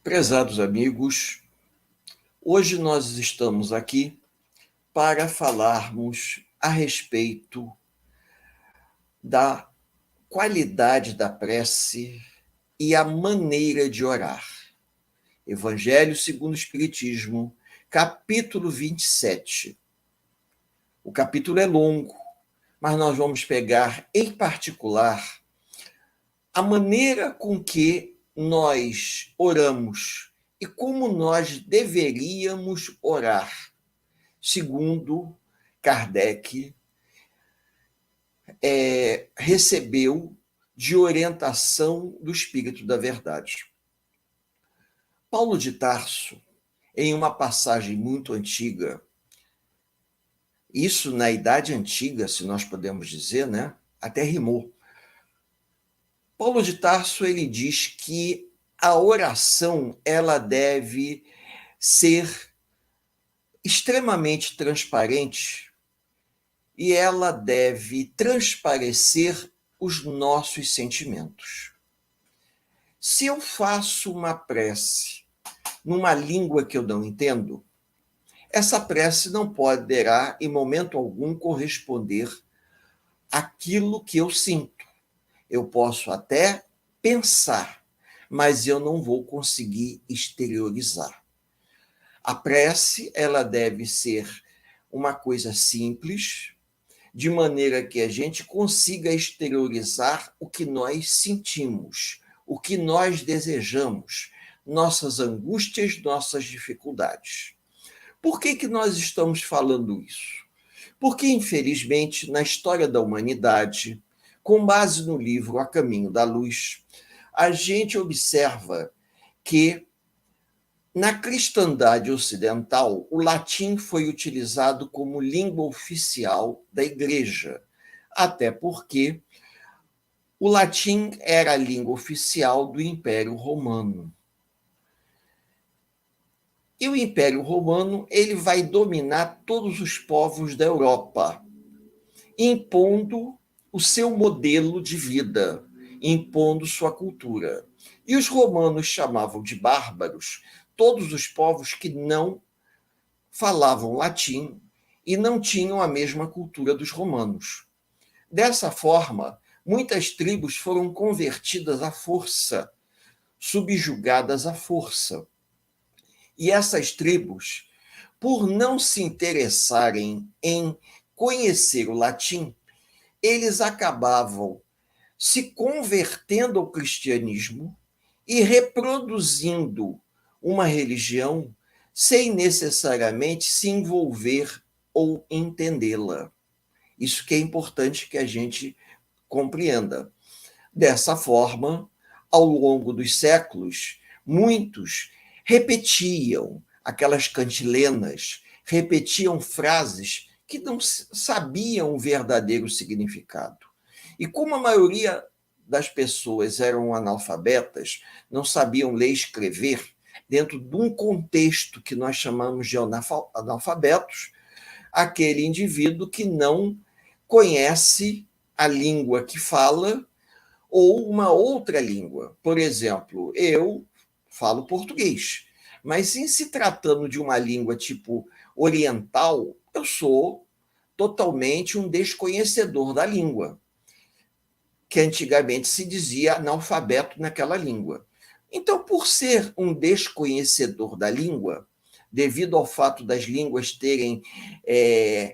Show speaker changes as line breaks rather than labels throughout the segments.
Prezados amigos, hoje nós estamos aqui para falarmos a respeito da qualidade da prece e a maneira de orar. Evangelho segundo o Espiritismo, capítulo 27. O capítulo é longo, mas nós vamos pegar, em particular, a maneira com que nós oramos e como nós deveríamos orar, segundo Kardec recebeu de orientação do Espírito da Verdade. Paulo de Tarso, em uma passagem muito antiga, isso na Idade Antiga, se nós podemos dizer, né? Até rimou. Paulo de Tarso ele diz que a oração ela deve ser extremamente transparente e ela deve transparecer os nossos sentimentos. Se eu faço uma prece numa língua que eu não entendo, essa prece não poderá, em momento algum, corresponder àquilo que eu sinto. Eu posso até pensar, mas eu não vou conseguir exteriorizar. A prece, ela deve ser uma coisa simples, de maneira que a gente consiga exteriorizar o que nós sentimos, o que nós desejamos, nossas angústias, nossas dificuldades. Por que nós estamos falando isso? Porque, infelizmente, na história da humanidade, com base no livro A Caminho da Luz, a gente observa que na cristandade ocidental, o latim foi utilizado como língua oficial da Igreja, até porque o latim era a língua oficial do Império Romano. E o Império Romano ele vai dominar todos os povos da Europa, impondo o seu modelo de vida, impondo sua cultura. E os romanos chamavam de bárbaros todos os povos que não falavam latim e não tinham a mesma cultura dos romanos. Dessa forma, muitas tribos foram convertidas à força, subjugadas à força. E essas tribos, por não se interessarem em conhecer o latim, eles acabavam se convertendo ao cristianismo e reproduzindo uma religião sem necessariamente se envolver ou entendê-la. Isso que é importante que a gente compreenda. Dessa forma, ao longo dos séculos, muitos repetiam aquelas cantilenas, repetiam frases que não sabiam o verdadeiro significado. E como a maioria das pessoas eram analfabetas, não sabiam ler e escrever, dentro de um contexto que nós chamamos de analfabetos, aquele indivíduo que não conhece a língua que fala ou uma outra língua. Por exemplo, eu falo português, mas em se tratando de uma língua tipo oriental, eu sou totalmente um desconhecedor da língua, que antigamente se dizia analfabeto naquela língua. Então, por ser um desconhecedor da língua, devido ao fato das línguas terem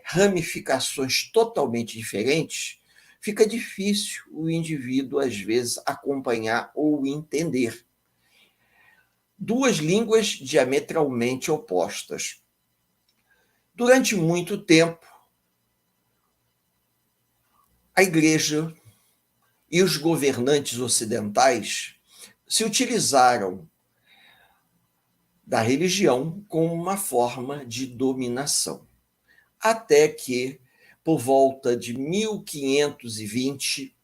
ramificações totalmente diferentes, fica difícil o indivíduo, às vezes, acompanhar ou entender. Duas línguas diametralmente opostas. Durante muito tempo, a Igreja e os governantes ocidentais se utilizaram da religião como uma forma de dominação. Até que, por volta de 1520,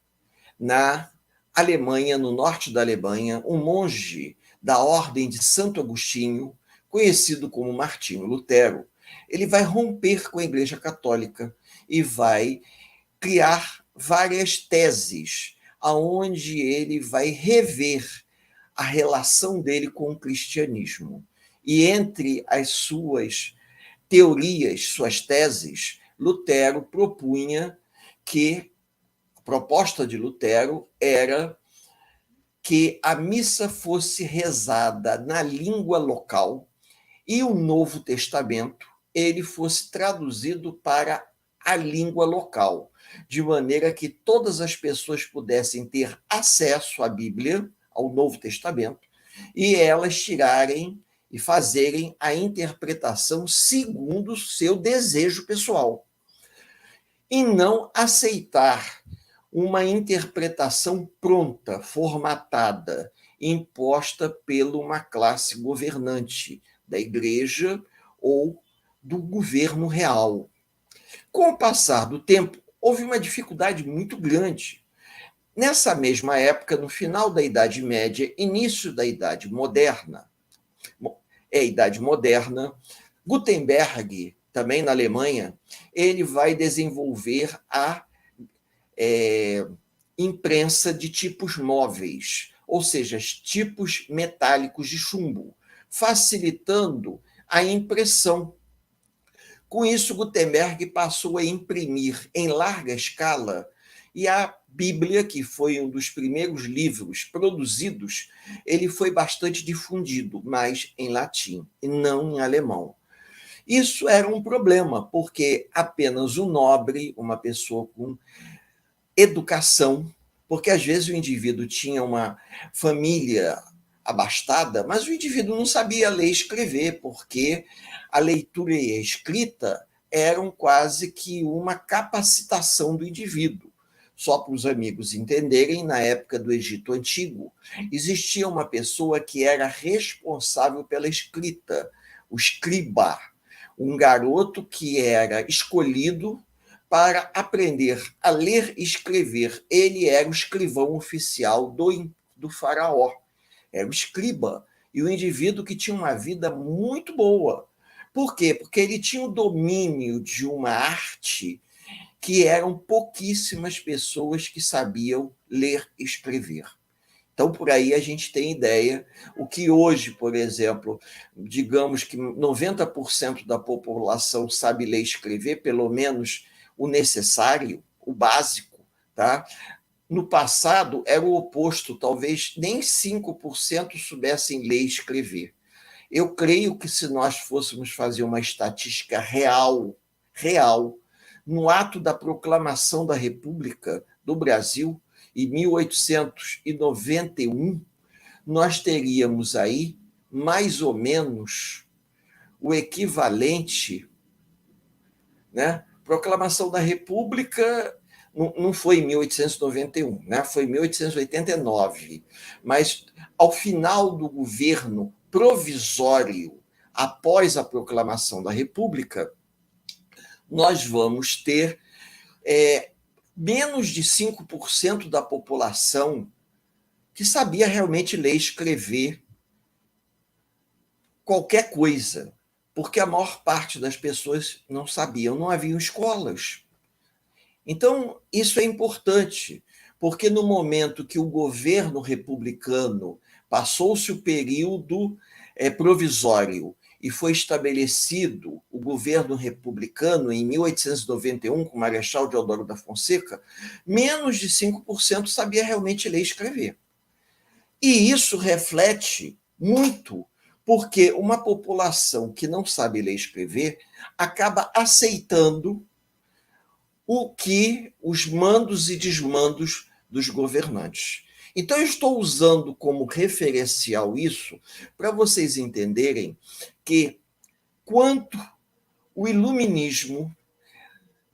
na Alemanha, no norte da Alemanha, um monge da ordem de Santo Agostinho, conhecido como Martinho Lutero, ele vai romper com a Igreja Católica e vai criar várias teses, aonde ele vai rever a relação dele com o cristianismo. E entre as suas teorias, suas teses, Lutero propunha que a proposta de Lutero era que a missa fosse rezada na língua local e o Novo Testamento ele fosse traduzido para a língua local, de maneira que todas as pessoas pudessem ter acesso à Bíblia, ao Novo Testamento, e elas tirarem e fazerem a interpretação segundo o seu desejo pessoal. E não aceitar uma interpretação pronta, formatada, imposta por uma classe governante da igreja ou do governo real. Com o passar do tempo, houve uma dificuldade muito grande. Nessa mesma época, no final da Idade Média, início da Idade Moderna, Gutenberg, também na Alemanha, ele vai desenvolver a imprensa de tipos móveis, ou seja, tipos metálicos de chumbo, facilitando a impressão. Com isso, Gutenberg passou a imprimir em larga escala, e a Bíblia, que foi um dos primeiros livros produzidos, ele foi bastante difundido, mas em latim e não em alemão. Isso era um problema, porque apenas um nobre, uma pessoa com educação, porque às vezes o indivíduo tinha uma família abastada, mas o indivíduo não sabia ler e escrever, porque a leitura e a escrita eram quase que uma capacitação do indivíduo. Só para os amigos entenderem, na época do Egito Antigo, existia uma pessoa que era responsável pela escrita, o escriba, um garoto que era escolhido para aprender a ler e escrever. Ele era o escrivão oficial do faraó, era o escriba, e o indivíduo que tinha uma vida muito boa. Por quê? Porque ele tinha o domínio de uma arte que eram pouquíssimas pessoas que sabiam ler e escrever. Então, por aí a gente tem ideia, o que hoje, por exemplo, digamos que 90% da população sabe ler e escrever, pelo menos o necessário, o básico, tá? No passado era o oposto, talvez nem 5% soubessem ler e escrever. Eu creio que se nós fôssemos fazer uma estatística real, no ato da proclamação da República do Brasil, em 1891, nós teríamos aí mais ou menos o equivalente, né? Proclamação da República não foi em 1891, né? Foi em 1889, mas ao final do governo provisório, após a proclamação da República, nós vamos ter menos de 5% da população que sabia realmente ler e escrever qualquer coisa, porque a maior parte das pessoas não sabiam, não haviam escolas. Então, isso é importante, porque no momento que o governo republicano passou-se o período provisório e foi estabelecido o governo republicano em 1891, com o Marechal Deodoro da Fonseca, menos de 5% sabia realmente ler e escrever. E isso reflete muito, porque uma população que não sabe ler e escrever acaba aceitando o que os mandos e desmandos dos governantes. Então, eu estou usando como referencial isso para vocês entenderem que, quanto o iluminismo,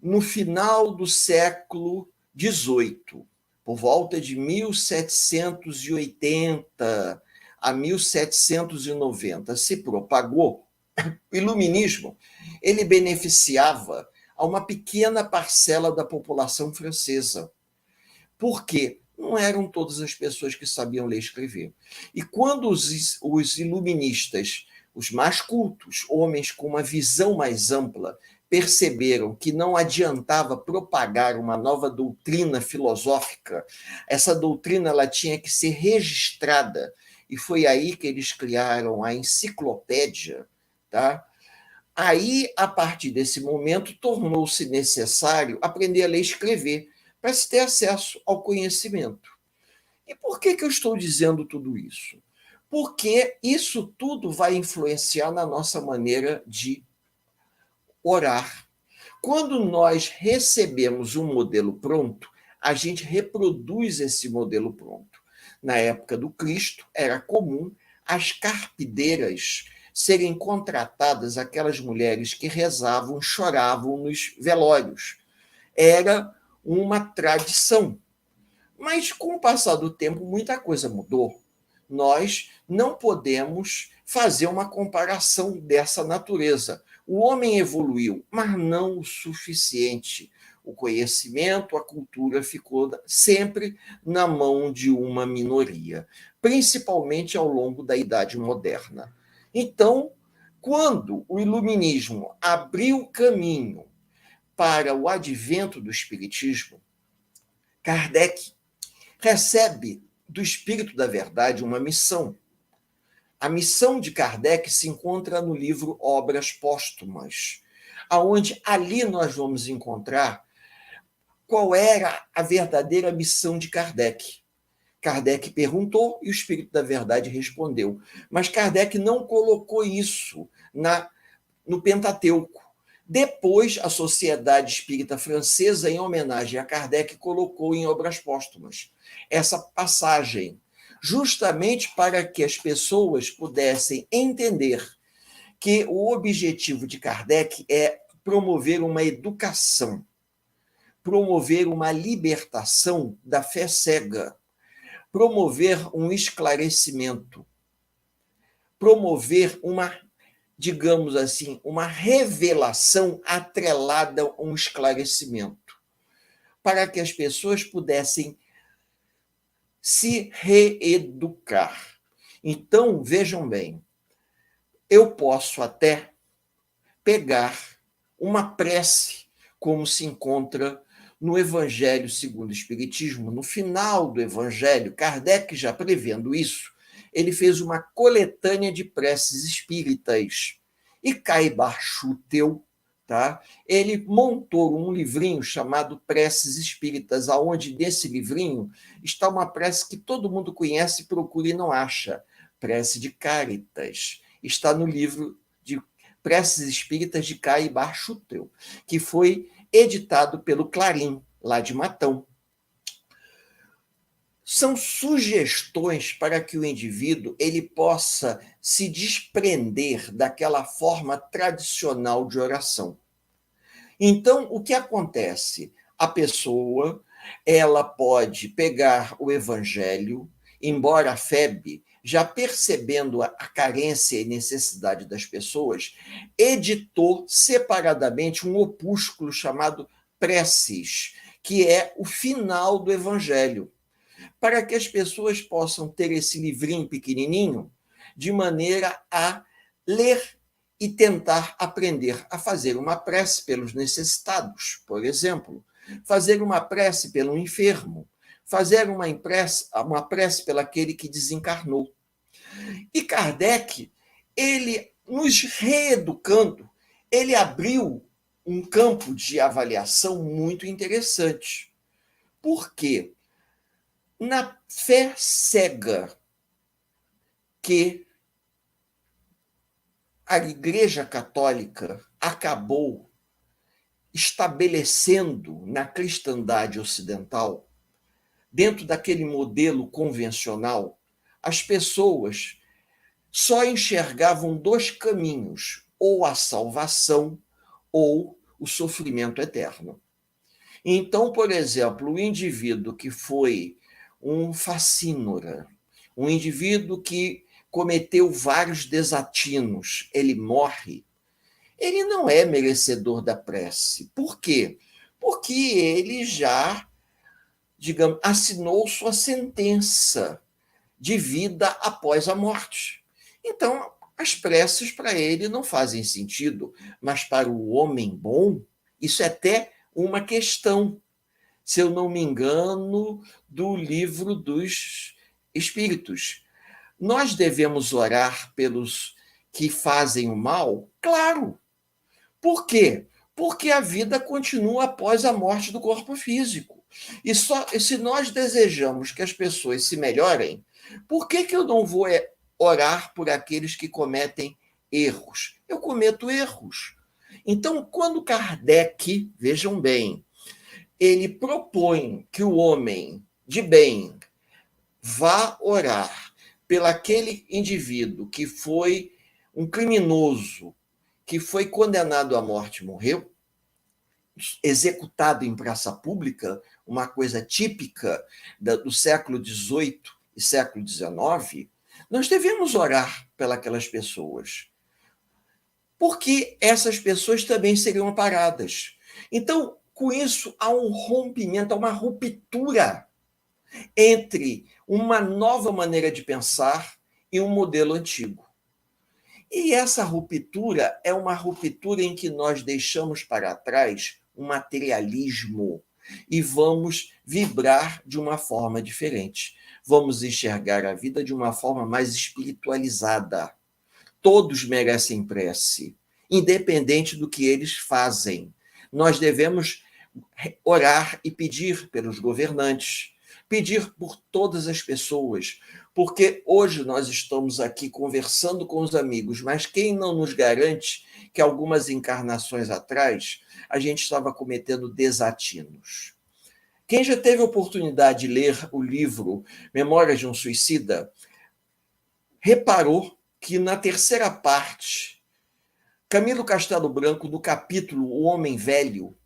no final do século XVIII, por volta de 1780 a 1790, se propagou, o iluminismo ele beneficiava a uma pequena parcela da população francesa. Por quê? Não eram todas as pessoas que sabiam ler e escrever. E quando os iluministas, os mais cultos, homens com uma visão mais ampla, perceberam que não adiantava propagar uma nova doutrina filosófica, essa doutrina ela tinha que ser registrada e foi aí que eles criaram a enciclopédia, tá? Aí, a partir desse momento, tornou-se necessário aprender a ler e escrever para se ter acesso ao conhecimento. E por que eu estou dizendo tudo isso? Porque isso tudo vai influenciar na nossa maneira de orar. Quando nós recebemos um modelo pronto, a gente reproduz esse modelo pronto. Na época do Cristo, era comum as carpideiras serem contratadas, aquelas mulheres que rezavam, choravam nos velórios. Era uma tradição. Mas, com o passar do tempo, muita coisa mudou. Nós não podemos fazer uma comparação dessa natureza. O homem evoluiu, mas não o suficiente. O conhecimento, a cultura ficou sempre na mão de uma minoria, principalmente ao longo da Idade Moderna. Então, quando o Iluminismo abriu caminho para o advento do Espiritismo, Kardec recebe do Espírito da Verdade uma missão. A missão de Kardec se encontra no livro Obras Póstumas, aonde ali nós vamos encontrar qual era a verdadeira missão de Kardec. Kardec perguntou e o Espírito da Verdade respondeu. Mas Kardec não colocou isso no Pentateuco. Depois, a Sociedade Espírita Francesa, em homenagem a Kardec, colocou em Obras Póstumas essa passagem, justamente para que as pessoas pudessem entender que o objetivo de Kardec é promover uma educação, promover uma libertação da fé cega, promover um esclarecimento, promover uma, digamos assim, uma revelação atrelada a um esclarecimento, para que as pessoas pudessem se reeducar. Então, vejam bem, eu posso até pegar uma prece, como se encontra no Evangelho segundo o Espiritismo. No final do Evangelho, Kardec, já prevendo isso, ele fez uma coletânea de preces espíritas. E Caibar Schuttel, tá? Ele montou um livrinho chamado Preces Espíritas, aonde nesse livrinho está uma prece que todo mundo conhece, procura e não acha. Prece de Caritas. Está no livro de Preces Espíritas de Caibar Schuttel, que foi editado pelo Clarim, lá de Matão. São sugestões para que o indivíduo ele possa se desprender daquela forma tradicional de oração. Então, o que acontece? A pessoa ela pode pegar o evangelho, embora a FEB, já percebendo a carência e necessidade das pessoas, editou separadamente um opúsculo chamado Preces, que é o final do evangelho, para que as pessoas possam ter esse livrinho pequenininho, de maneira a ler e tentar aprender a fazer uma prece pelos necessitados, por exemplo, fazer uma prece pelo enfermo, fazer uma prece pelo aquele que desencarnou. E Kardec, ele nos reeducando, ele abriu um campo de avaliação muito interessante. Por quê? Na fé cega que a Igreja Católica acabou estabelecendo na cristandade ocidental, dentro daquele modelo convencional, as pessoas só enxergavam dois caminhos, ou a salvação ou o sofrimento eterno. Então, por exemplo, o indivíduo que foi um facínora, um indivíduo que cometeu vários desatinos, ele morre, ele não é merecedor da prece. Por quê? Porque ele já, digamos, assinou sua sentença de vida após a morte. Então, as preces para ele não fazem sentido, mas para o homem bom, isso é até uma questão, se eu não me engano, do livro dos Espíritos. Nós devemos orar pelos que fazem o mal? Claro. Por quê? Porque a vida continua após a morte do corpo físico. E se nós desejamos que as pessoas se melhorem, por que eu não vou orar por aqueles que cometem erros? Eu cometo erros. Então, quando Kardec, vejam bem, ele propõe que o homem de bem vá orar pelaquele indivíduo que foi um criminoso, que foi condenado à morte e morreu, executado em praça pública, uma coisa típica do século XVIII e século XIX, nós devemos orar pelas pessoas, porque essas pessoas também seriam amparadas. Então, com isso, há um rompimento, há uma ruptura entre uma nova maneira de pensar e um modelo antigo. E essa ruptura é uma ruptura em que nós deixamos para trás o materialismo e vamos vibrar de uma forma diferente. Vamos enxergar a vida de uma forma mais espiritualizada. Todos merecem prece, independente do que eles fazem. Nós devemos orar e pedir pelos governantes, pedir por todas as pessoas, porque hoje nós estamos aqui conversando com os amigos, mas quem não nos garante que algumas encarnações atrás a gente estava cometendo desatinos? Quem já teve a oportunidade de ler o livro Memórias de um Suicida, reparou que na terceira parte, Camilo Castelo Branco, no capítulo O Homem Velho,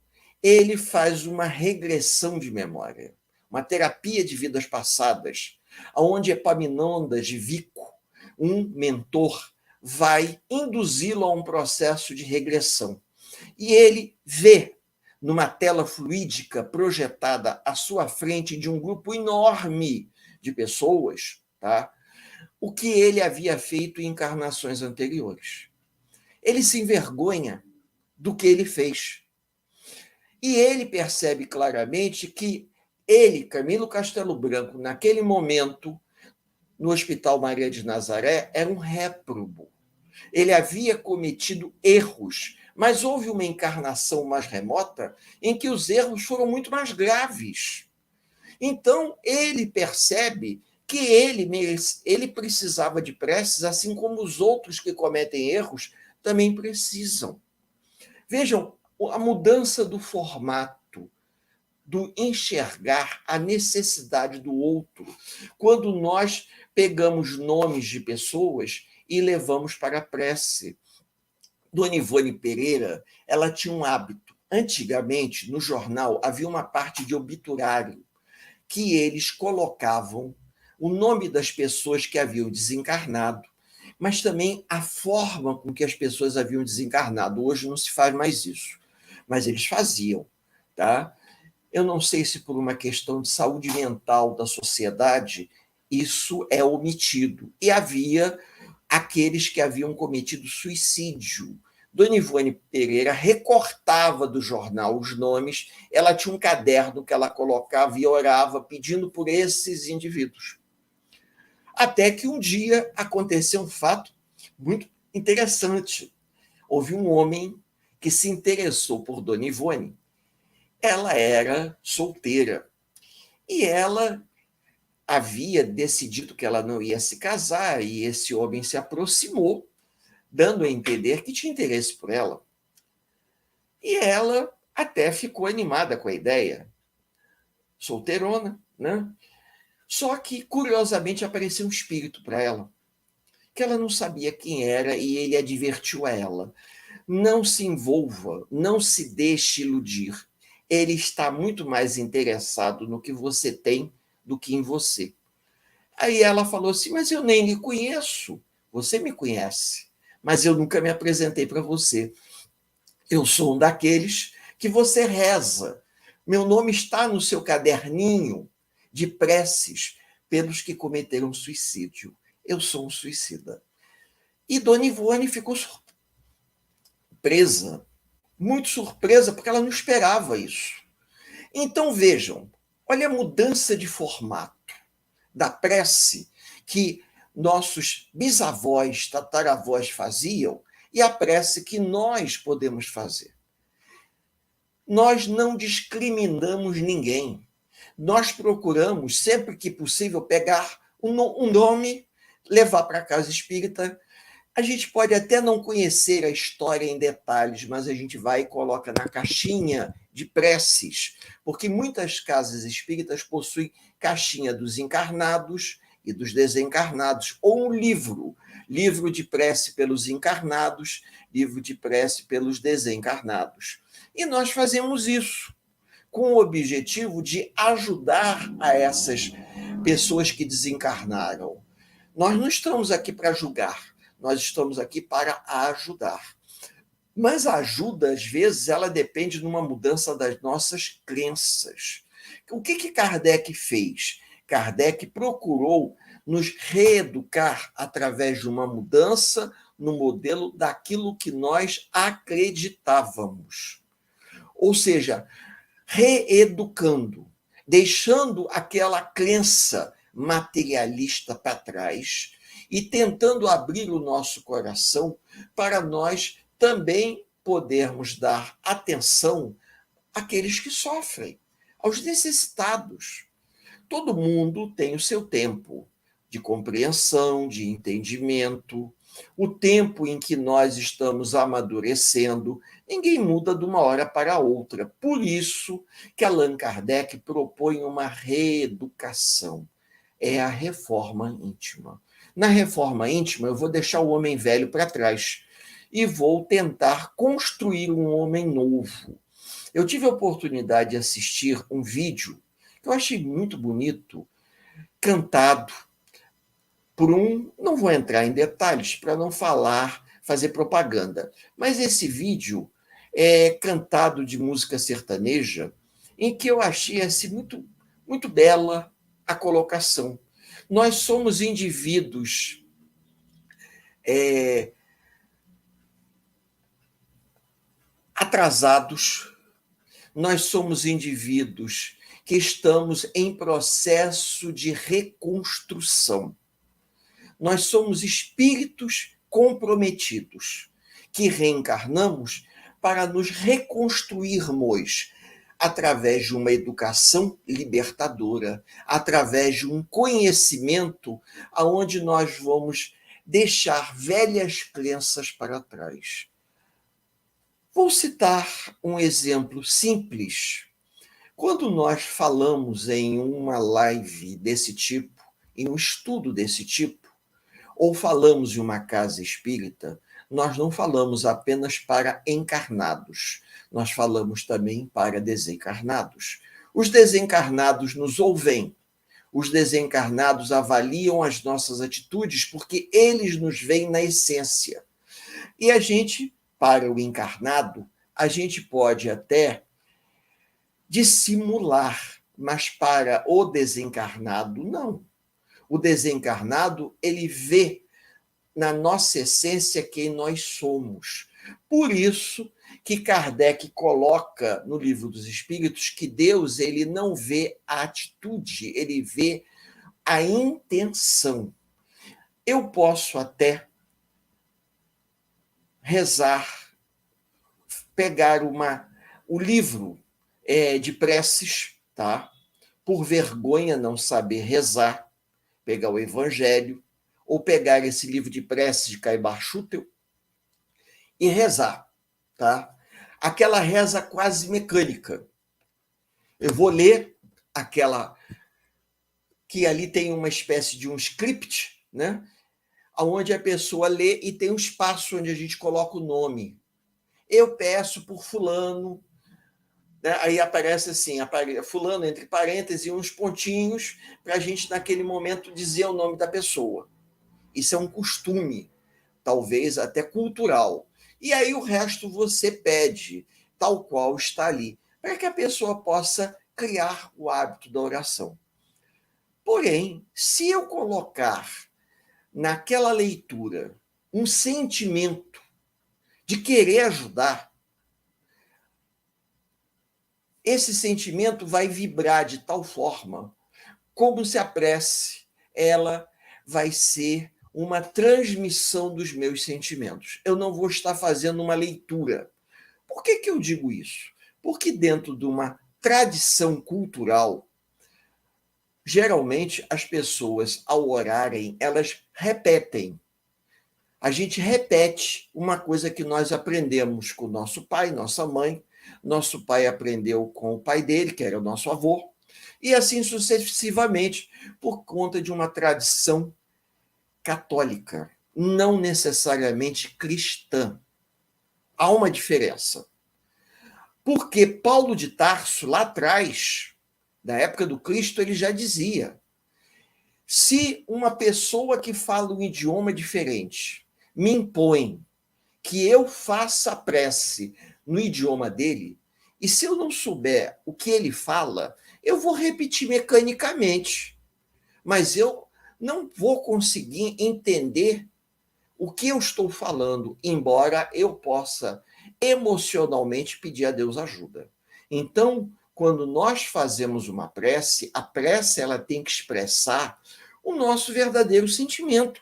ele faz uma regressão de memória, uma terapia de vidas passadas, onde Epaminondas de Vico, um mentor, vai induzi-lo a um processo de regressão. E ele vê, numa tela fluídica projetada à sua frente de um grupo enorme de pessoas, tá? O que ele havia feito em encarnações anteriores. Ele se envergonha do que ele fez. E ele percebe claramente que ele, Camilo Castelo Branco, naquele momento, no Hospital Maria de Nazaré, era um réprobo. Ele havia cometido erros, mas houve uma encarnação mais remota em que os erros foram muito mais graves. Então, ele percebe que ele precisava de preces, assim como os outros que cometem erros também precisam. Vejam, a mudança do formato, do enxergar a necessidade do outro, quando nós pegamos nomes de pessoas e levamos para a prece. Dona Ivone Pereira, ela tinha um hábito. Antigamente, no jornal, havia uma parte de obituário que eles colocavam o nome das pessoas que haviam desencarnado, mas também a forma com que as pessoas haviam desencarnado. Hoje não se faz mais isso, mas eles faziam, tá? Eu não sei se por uma questão de saúde mental da sociedade isso é omitido. E havia aqueles que haviam cometido suicídio. Dona Ivone Pereira recortava do jornal os nomes, ela tinha um caderno que ela colocava e orava pedindo por esses indivíduos. Até que um dia aconteceu um fato muito interessante. Houve um homem que se interessou por Dona Ivone. Ela era solteira e ela havia decidido que ela não ia se casar e esse homem se aproximou, dando a entender que tinha interesse por ela. E ela até ficou animada com a ideia. Solteirona, né? Só que, curiosamente, apareceu um espírito para ela, que ela não sabia quem era, e ele advertiu a ela: não se envolva, não se deixe iludir. Ele está muito mais interessado no que você tem do que em você. Aí ela falou assim: mas eu nem lhe conheço. Você me conhece, mas eu nunca me apresentei para você. Eu sou um daqueles que você reza. Meu nome está no seu caderninho de preces pelos que cometeram suicídio. Eu sou um suicida. E Dona Ivone ficou surpresa, muito surpresa, porque ela não esperava isso. Então vejam, olha a mudança de formato da prece, que nossos bisavós, tataravós faziam e a prece que nós podemos fazer. Nós não discriminamos ninguém. Nós procuramos, sempre que possível, pegar um nome, levar para a casa espírita. A gente pode até não conhecer a história em detalhes, mas a gente vai e coloca na caixinha de preces, porque muitas casas espíritas possuem caixinha dos encarnados e dos desencarnados, ou um livro de prece pelos encarnados, livro de prece pelos desencarnados. E nós fazemos isso com o objetivo de ajudar a essas pessoas que desencarnaram. Nós não estamos aqui para julgar, nós estamos aqui para ajudar. Mas a ajuda, às vezes, ela depende de uma mudança das nossas crenças. O que Kardec fez? Kardec procurou nos reeducar através de uma mudança no modelo daquilo que nós acreditávamos. Ou seja, reeducando, deixando aquela crença materialista para trás e tentando abrir o nosso coração para nós também podermos dar atenção àqueles que sofrem, aos necessitados. Todo mundo tem o seu tempo de compreensão, de entendimento, o tempo em que nós estamos amadurecendo. Ninguém muda de uma hora para outra. Por isso que Allan Kardec propõe uma reeducação. É a reforma íntima. Na reforma íntima, eu vou deixar o homem velho para trás e vou tentar construir um homem novo. Eu tive a oportunidade de assistir um vídeo que eu achei muito bonito, cantado por não vou entrar em detalhes para não fazer propaganda, mas esse vídeo é cantado de música sertaneja, em que eu achei assim, muito bela a colocação. Nós somos indivíduos atrasados, nós somos indivíduos que estamos em processo de reconstrução. Nós somos espíritos comprometidos, que reencarnamos para nos reconstruirmos através de uma educação libertadora, através de um conhecimento aonde nós vamos deixar velhas crenças para trás. Vou citar um exemplo simples. Quando nós falamos em uma live desse tipo, em um estudo desse tipo, ou falamos em uma casa espírita, nós não falamos apenas para encarnados, nós falamos também para desencarnados. Os desencarnados nos ouvem, os desencarnados avaliam as nossas atitudes porque eles nos veem na essência. E a gente, para o encarnado, a gente pode até dissimular, mas para o desencarnado, não. O desencarnado, ele vê na nossa essência quem nós somos. Por isso que Kardec coloca no Livro dos Espíritos que Deus, ele não vê a atitude, ele vê a intenção. Eu posso até rezar, pegar o livro de preces, tá? Por vergonha não saber rezar, pegar o Evangelho, ou pegar esse livro de preces de Caibar Schutel e rezar, tá? Aquela reza quase mecânica. Eu vou ler aquela que ali tem uma espécie de um script, né? Onde a pessoa lê e tem um espaço onde a gente coloca o nome. Eu peço por fulano, né? Aí aparece assim, fulano entre parênteses e uns pontinhos para a gente naquele momento dizer o nome da pessoa. Isso é um costume, talvez até cultural. E aí o resto você pede, tal qual está ali, para que a pessoa possa criar o hábito da oração. Porém, se eu colocar naquela leitura um sentimento de querer ajudar, esse sentimento vai vibrar de tal forma como se a prece ela vai ser uma transmissão dos meus sentimentos. Eu não vou estar fazendo uma leitura. Por que eu digo isso? Porque dentro de uma tradição cultural, geralmente as pessoas, ao orarem, elas repetem. A gente repete uma coisa que nós aprendemos com nosso pai, nossa mãe. Nosso pai aprendeu com o pai dele, que era o nosso avô, e assim sucessivamente, por conta de uma tradição católica, não necessariamente cristã. Há uma diferença. Porque Paulo de Tarso, lá atrás, da época do Cristo, ele já dizia: se uma pessoa que fala um idioma diferente me impõe que eu faça a prece no idioma dele, e se eu não souber o que ele fala, eu vou repetir mecanicamente, mas eu não vou conseguir entender o que eu estou falando, embora eu possa emocionalmente pedir a Deus ajuda. Então, quando nós fazemos uma prece, a prece ela tem que expressar o nosso verdadeiro sentimento.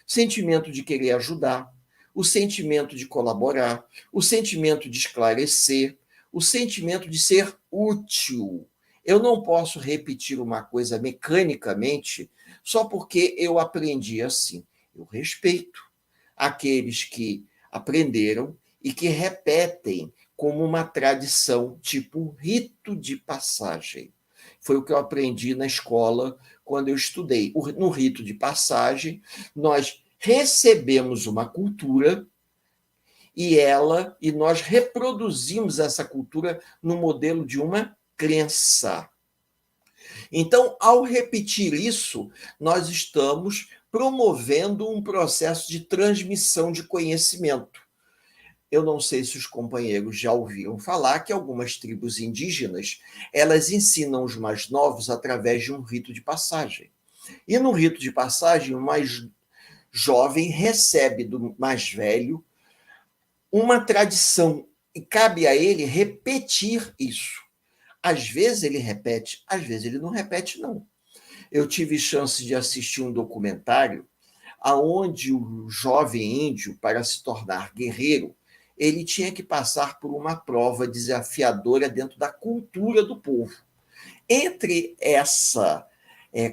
Sentimento de querer ajudar, o sentimento de colaborar, o sentimento de esclarecer, o sentimento de ser útil. Eu não posso repetir uma coisa mecanicamente só porque eu aprendi assim. Eu respeito aqueles que aprenderam e que repetem como uma tradição, tipo rito de passagem. Foi o que eu aprendi na escola quando eu estudei. No rito de passagem, nós recebemos uma cultura e nós reproduzimos essa cultura no modelo de uma crença. Então, ao repetir isso, nós estamos promovendo um processo de transmissão de conhecimento. Eu não sei se os companheiros já ouviram falar que algumas tribos indígenas, elas ensinam os mais novos através de um rito de passagem. E no rito de passagem, o mais jovem recebe do mais velho uma tradição e cabe a ele repetir isso. Às vezes ele repete, às vezes ele não repete, não. Eu tive chance de assistir um documentário aonde o jovem índio, para se tornar guerreiro, ele tinha que passar por uma prova desafiadora dentro da cultura do povo. Entre essa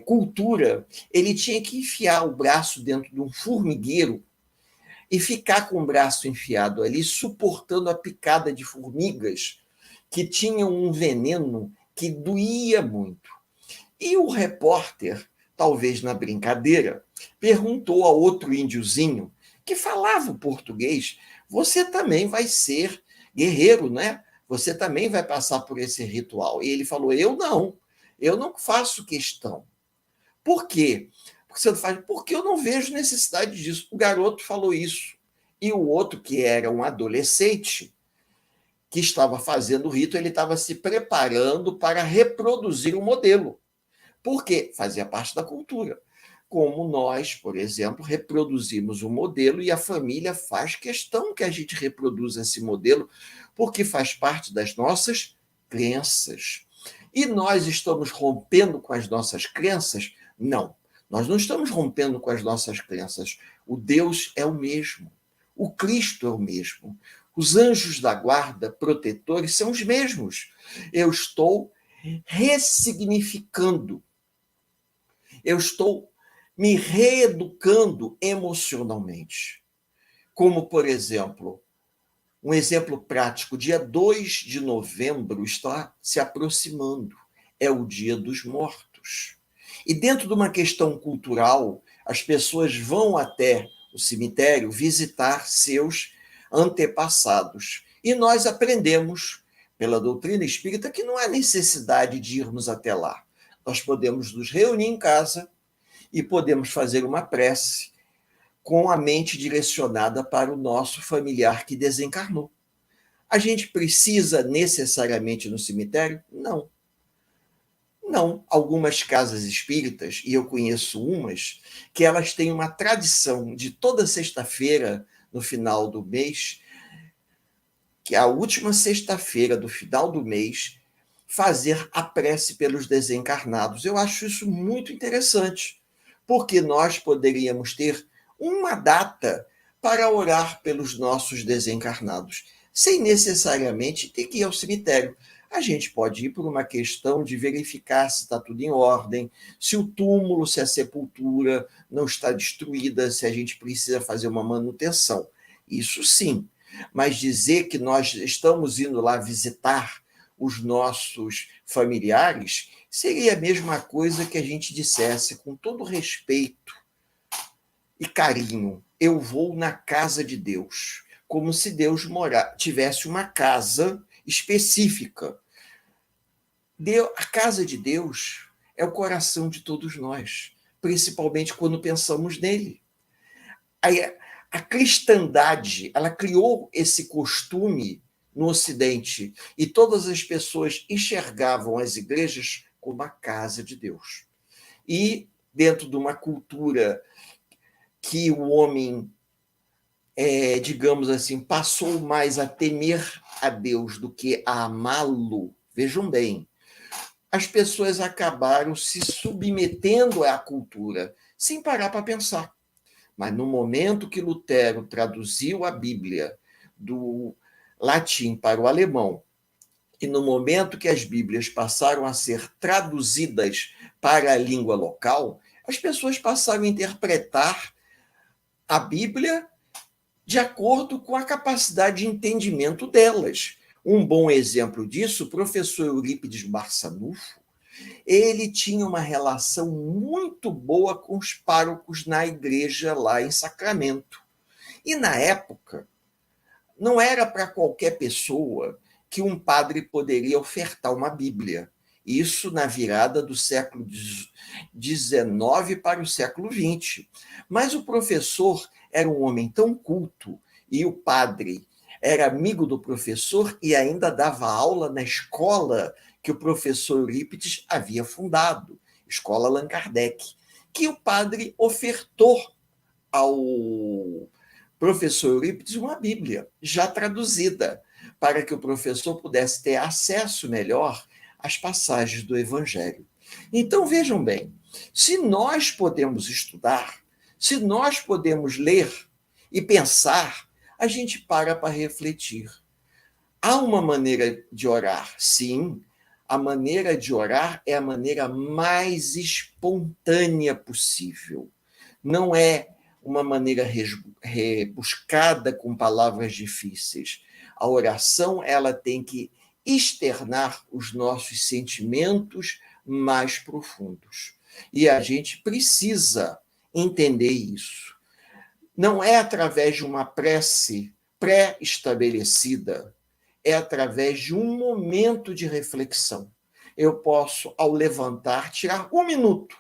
cultura, ele tinha que enfiar o braço dentro de um formigueiro e ficar com o braço enfiado ali, suportando a picada de formigas que tinham um veneno que doía muito. E o repórter, talvez na brincadeira, perguntou a outro índiozinho que falava o português: você também vai ser guerreiro, né? Você também vai passar por esse ritual. E ele falou: eu não faço questão. Por quê? Porque eu não vejo necessidade disso. O garoto falou isso. E o outro, que era um adolescente, que estava fazendo o rito, ele estava se preparando para reproduzir o modelo. Porque fazia parte da cultura. Como nós, por exemplo, reproduzimos o modelo e a família faz questão que a gente reproduza esse modelo, porque faz parte das nossas crenças. E nós estamos rompendo com as nossas crenças? Não, nós não estamos rompendo com as nossas crenças. O Deus é o mesmo. O Cristo é o mesmo. Os anjos da guarda, protetores, são os mesmos. Eu estou ressignificando. Eu estou me reeducando emocionalmente. Como, por exemplo, um exemplo prático, dia 2 de novembro está se aproximando. É o Dia dos Mortos. E dentro de uma questão cultural, as pessoas vão até o cemitério visitar seus antepassados. E nós aprendemos, pela doutrina espírita, que não há necessidade de irmos até lá. Nós podemos nos reunir em casa e podemos fazer uma prece com a mente direcionada para o nosso familiar que desencarnou. A gente precisa necessariamente ir no cemitério? Não. Não. Algumas casas espíritas, e eu conheço umas, que elas têm uma tradição de toda sexta-feira, no final do mês, que é a última sexta-feira do final do mês, fazer a prece pelos desencarnados. Eu acho isso muito interessante, porque nós poderíamos ter uma data para orar pelos nossos desencarnados, sem necessariamente ter que ir ao cemitério. A gente pode ir por uma questão de verificar se está tudo em ordem, se o túmulo, se a sepultura não está destruída, se a gente precisa fazer uma manutenção. Isso sim. Mas dizer que nós estamos indo lá visitar os nossos familiares seria a mesma coisa que a gente dissesse, com todo respeito e carinho, eu vou na casa de Deus, como se Deus tivesse uma casa específica. A casa de Deus é o coração de todos nós, principalmente quando pensamos nele. A cristandade, ela criou esse costume no Ocidente, e todas as pessoas enxergavam as igrejas como a casa de Deus. E dentro de uma cultura que o homem, digamos assim, passou mais a temer a Deus do que a amá-lo, vejam bem, as pessoas acabaram se submetendo à cultura, sem parar para pensar. Mas no momento que Lutero traduziu a Bíblia do latim para o alemão, e no momento que as Bíblias passaram a ser traduzidas para a língua local, as pessoas passaram a interpretar a Bíblia de acordo com a capacidade de entendimento delas. Um bom exemplo disso, o professor Eurípides Barçanufo, ele tinha uma relação muito boa com os párocos na igreja lá em Sacramento. E na época, não era para qualquer pessoa que um padre poderia ofertar uma Bíblia. Isso na virada do século XIX para o século XX. Mas o professor era um homem tão culto, e o padre era amigo do professor e ainda dava aula na escola que o professor Eurípides havia fundado, Escola Allan Kardec, que o padre ofertou ao professor Eurípides uma Bíblia já traduzida, para que o professor pudesse ter acesso melhor às passagens do Evangelho. Então, vejam bem, se nós podemos estudar, se nós podemos ler e pensar, a gente para refletir. Há uma maneira de orar, sim. A maneira de orar é a maneira mais espontânea possível. Não é uma maneira rebuscada com palavras difíceis. A oração, ela tem que externar os nossos sentimentos mais profundos. E a gente precisa entender isso. Não é através de uma prece pré-estabelecida, é através de um momento de reflexão. Eu posso, ao levantar, tirar um minuto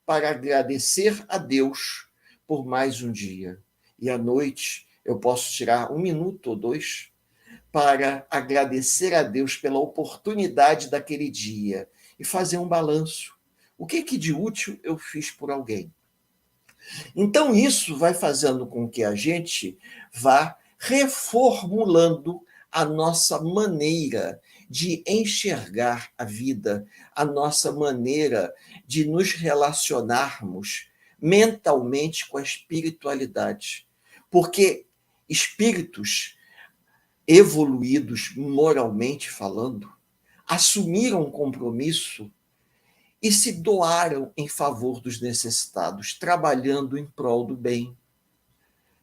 para agradecer a Deus por mais um dia. E à noite, eu posso tirar um minuto ou dois para agradecer a Deus pela oportunidade daquele dia e fazer um balanço. O que de útil eu fiz por alguém? Então, isso vai fazendo com que a gente vá reformulando a nossa maneira de enxergar a vida, a nossa maneira de nos relacionarmos mentalmente com a espiritualidade. Porque espíritos evoluídos moralmente falando assumiram um compromisso e se doaram em favor dos necessitados, trabalhando em prol do bem.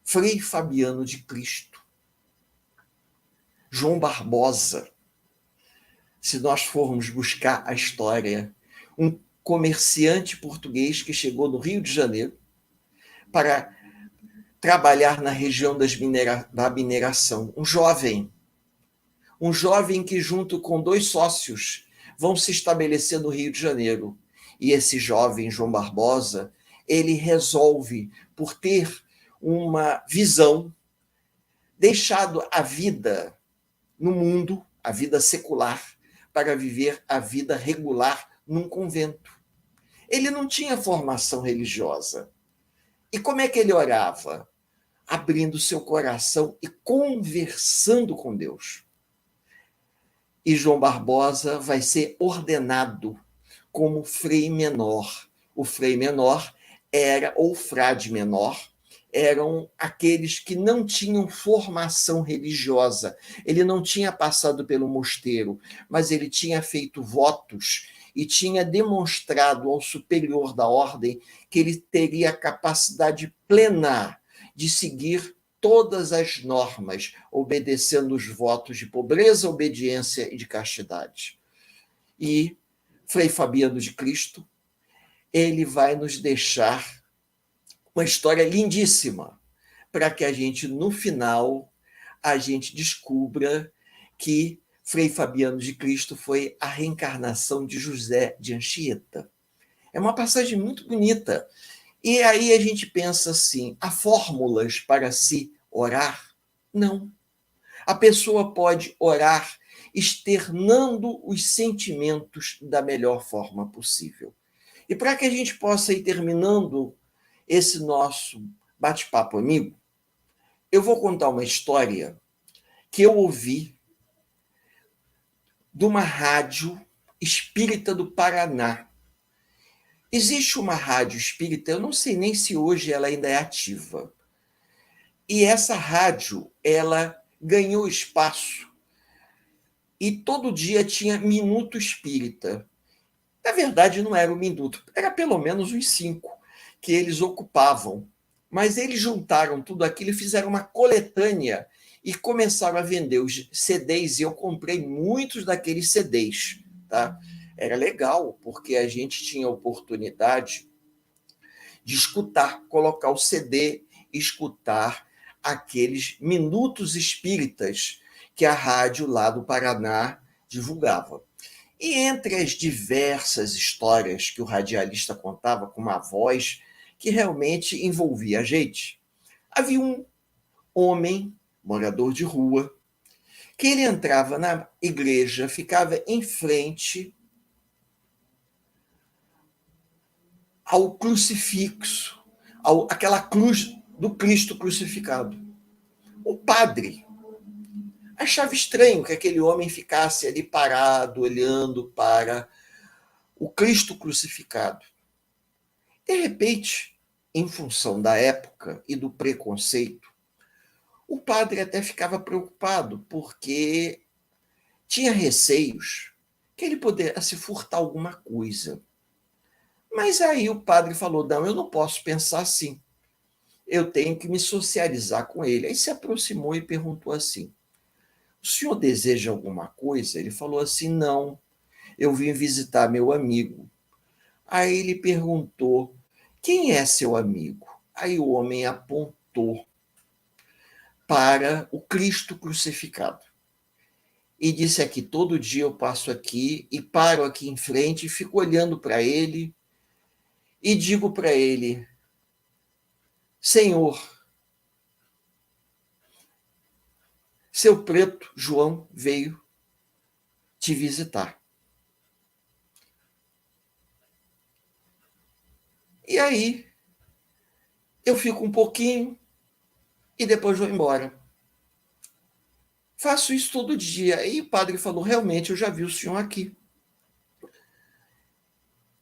Frei Fabiano de Cristo, João Barbosa, se nós formos buscar a história, um comerciante português que chegou no Rio de Janeiro para trabalhar na região da mineração. Um jovem que, junto com 2 sócios, vão se estabelecer no Rio de Janeiro. E esse jovem, João Barbosa, ele resolve, por ter uma visão, deixado a vida no mundo, a vida secular, para viver a vida regular num convento. Ele não tinha formação religiosa. E como é que ele orava? Abrindo seu coração e conversando com Deus. E João Barbosa vai ser ordenado como frei menor. O frei menor ou frade menor, eram aqueles que não tinham formação religiosa. Ele não tinha passado pelo mosteiro, mas ele tinha feito votos e tinha demonstrado ao superior da ordem que ele teria capacidade plena de seguir todas as normas, obedecendo os votos de pobreza, obediência e de castidade. E Frei Fabiano de Cristo, ele vai nos deixar uma história lindíssima, para que a gente, no final, a gente descubra que Frei Fabiano de Cristo foi a reencarnação de José de Anchieta. É uma passagem muito bonita. E aí a gente pensa assim, há fórmulas para se orar? Não. A pessoa pode orar externando os sentimentos da melhor forma possível. E para que a gente possa ir terminando esse nosso bate-papo amigo, eu vou contar uma história que eu ouvi de uma rádio espírita do Paraná. Existe uma rádio espírita, eu não sei nem se hoje ela ainda é ativa. E essa rádio, ela ganhou espaço e todo dia tinha Minuto Espírita. Na verdade, não era um minuto, era pelo menos uns 5 que eles ocupavam. Mas eles juntaram tudo aquilo e fizeram uma coletânea e começaram a vender os CDs, e eu comprei muitos daqueles CDs. Tá? Era legal, porque a gente tinha a oportunidade de escutar, colocar o CD e escutar aqueles minutos espíritas que a rádio lá do Paraná divulgava. E entre as diversas histórias que o radialista contava com uma voz que realmente envolvia a gente, havia um homem, morador de rua, que ele entrava na igreja, ficava em frente ao crucifixo, àquela cruz do Cristo crucificado. O padre achava estranho que aquele homem ficasse ali parado, olhando para o Cristo crucificado. De repente, em função da época e do preconceito, o padre até ficava preocupado, porque tinha receios que ele pudesse furtar alguma coisa. Mas aí o padre falou: não, eu não posso pensar assim. Eu tenho que me socializar com ele. Aí se aproximou e perguntou assim: o senhor deseja alguma coisa? Ele falou assim: não, eu vim visitar meu amigo. Aí ele perguntou: quem é seu amigo? Aí o homem apontou para o Cristo crucificado e disse: aqui, todo dia eu passo aqui e paro aqui em frente e fico olhando para ele e digo para ele: Senhor, seu preto João veio te visitar. E aí eu fico um pouquinho e depois vou embora. Faço isso todo dia. E o padre falou: realmente, eu já vi o senhor aqui.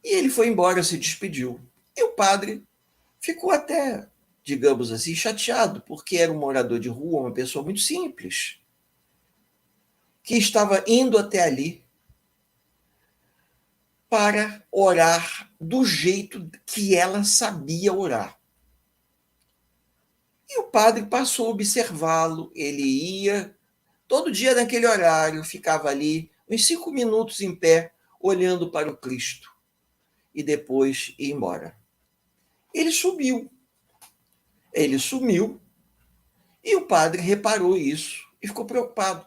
E ele foi embora, se despediu. E o padre ficou até, digamos assim, chateado, porque era um morador de rua, uma pessoa muito simples, que estava indo até ali para orar do jeito que ela sabia orar. E o padre passou a observá-lo, ele ia, todo dia naquele horário, ficava ali uns 5 minutos em pé, olhando para o Cristo, e depois ia embora. Ele sumiu. Ele sumiu, e o padre reparou isso e ficou preocupado.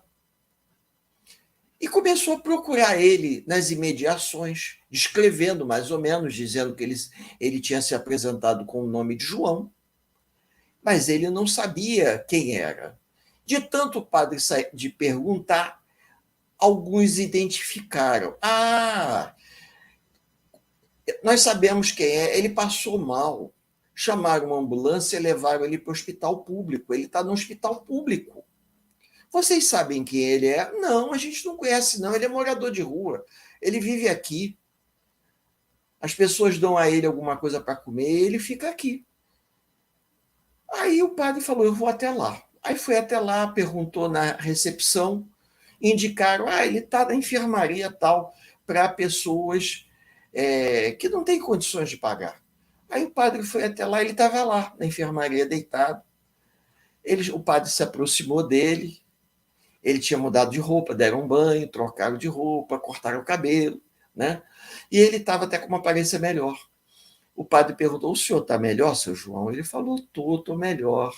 E começou a procurar ele nas imediações, descrevendo mais ou menos, dizendo que ele tinha se apresentado com o nome de João, mas ele não sabia quem era. De tanto o padre de perguntar, alguns identificaram. Ah, nós sabemos quem é, ele passou mal. Chamaram uma ambulância e levaram ele para o hospital público. Ele está no hospital público. Vocês sabem quem ele é? Não, a gente não conhece, não. Ele é morador de rua. Ele vive aqui. As pessoas dão a ele alguma coisa para comer e ele fica aqui. Aí o padre falou, eu vou até lá. Aí foi até lá, perguntou na recepção, indicaram, ele está na enfermaria tal, para pessoas que não têm condições de pagar. Aí o padre foi até lá, ele estava lá, na enfermaria, deitado. O padre se aproximou dele, ele tinha mudado de roupa, deram um banho, trocaram de roupa, cortaram o cabelo, né? E ele estava até com uma aparência melhor. O padre perguntou, o senhor está melhor, seu João? Ele falou, estou melhor.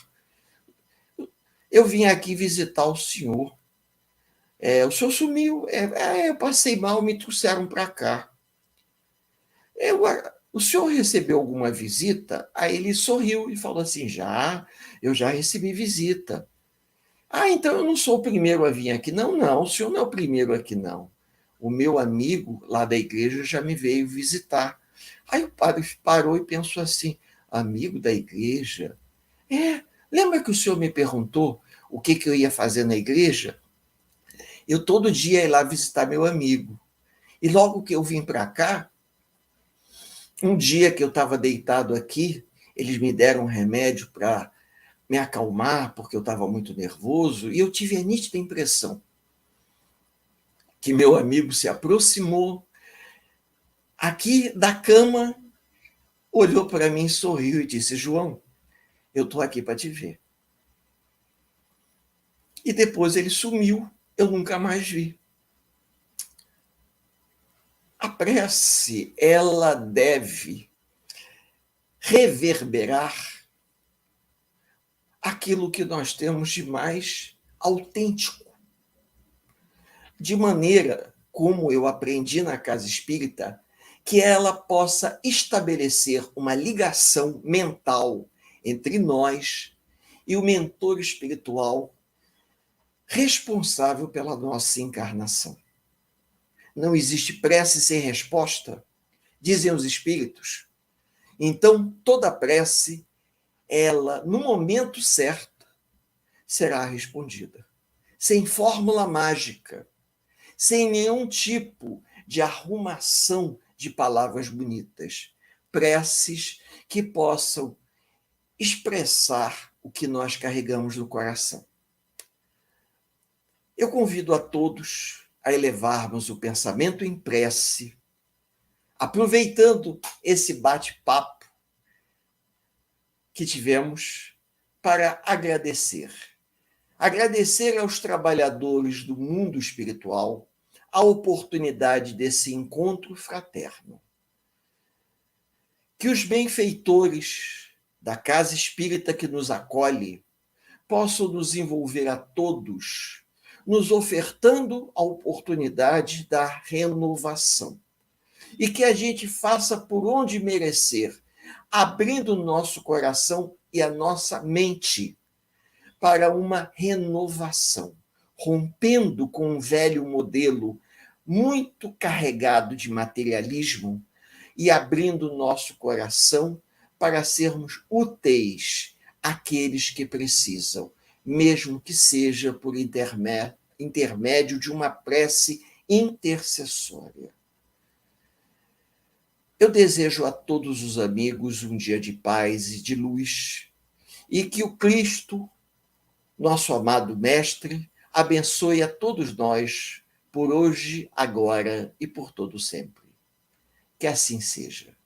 Eu vim aqui visitar o senhor. O senhor sumiu. Eu passei mal, me trouxeram para cá. O senhor recebeu alguma visita? Aí ele sorriu e falou assim, eu já recebi visita. Então eu não sou o primeiro a vir aqui. Não, não, o senhor não é o primeiro aqui, não. O meu amigo lá da igreja já me veio visitar. Aí o padre parou e pensou assim, amigo da igreja? Lembra que o senhor me perguntou o que eu ia fazer na igreja? Eu todo dia ia lá visitar meu amigo. E logo que eu vim para cá, um dia que eu estava deitado aqui, eles me deram um remédio para me acalmar, porque eu estava muito nervoso, e eu tive a nítida impressão que meu amigo se aproximou aqui da cama, olhou para mim, sorriu e disse, João, eu estou aqui para te ver. E depois ele sumiu, eu nunca mais vi. A prece, ela deve reverberar aquilo que nós temos de mais autêntico. De maneira, como eu aprendi na casa espírita, que ela possa estabelecer uma ligação mental entre nós e o mentor espiritual responsável pela nossa encarnação. Não existe prece sem resposta, dizem os espíritos. Então, toda prece, ela, no momento certo, será respondida. Sem fórmula mágica, sem nenhum tipo de arrumação de palavras bonitas. Preces que possam expressar o que nós carregamos no coração. Eu convido a todos a elevarmos o pensamento em prece, aproveitando esse bate-papo que tivemos para agradecer. Agradecer aos trabalhadores do mundo espiritual a oportunidade desse encontro fraterno. Que os benfeitores da casa espírita que nos acolhe possam nos envolver a todos, nos ofertando a oportunidade da renovação. E que a gente faça por onde merecer, abrindo o nosso coração e a nossa mente para uma renovação, rompendo com um velho modelo muito carregado de materialismo e abrindo o nosso coração para sermos úteis àqueles que precisam, mesmo que seja por intermédio de uma prece intercessória. Eu desejo a todos os amigos um dia de paz e de luz, e que o Cristo, nosso amado Mestre, abençoe a todos nós, por hoje, agora e por todo sempre. Que assim seja.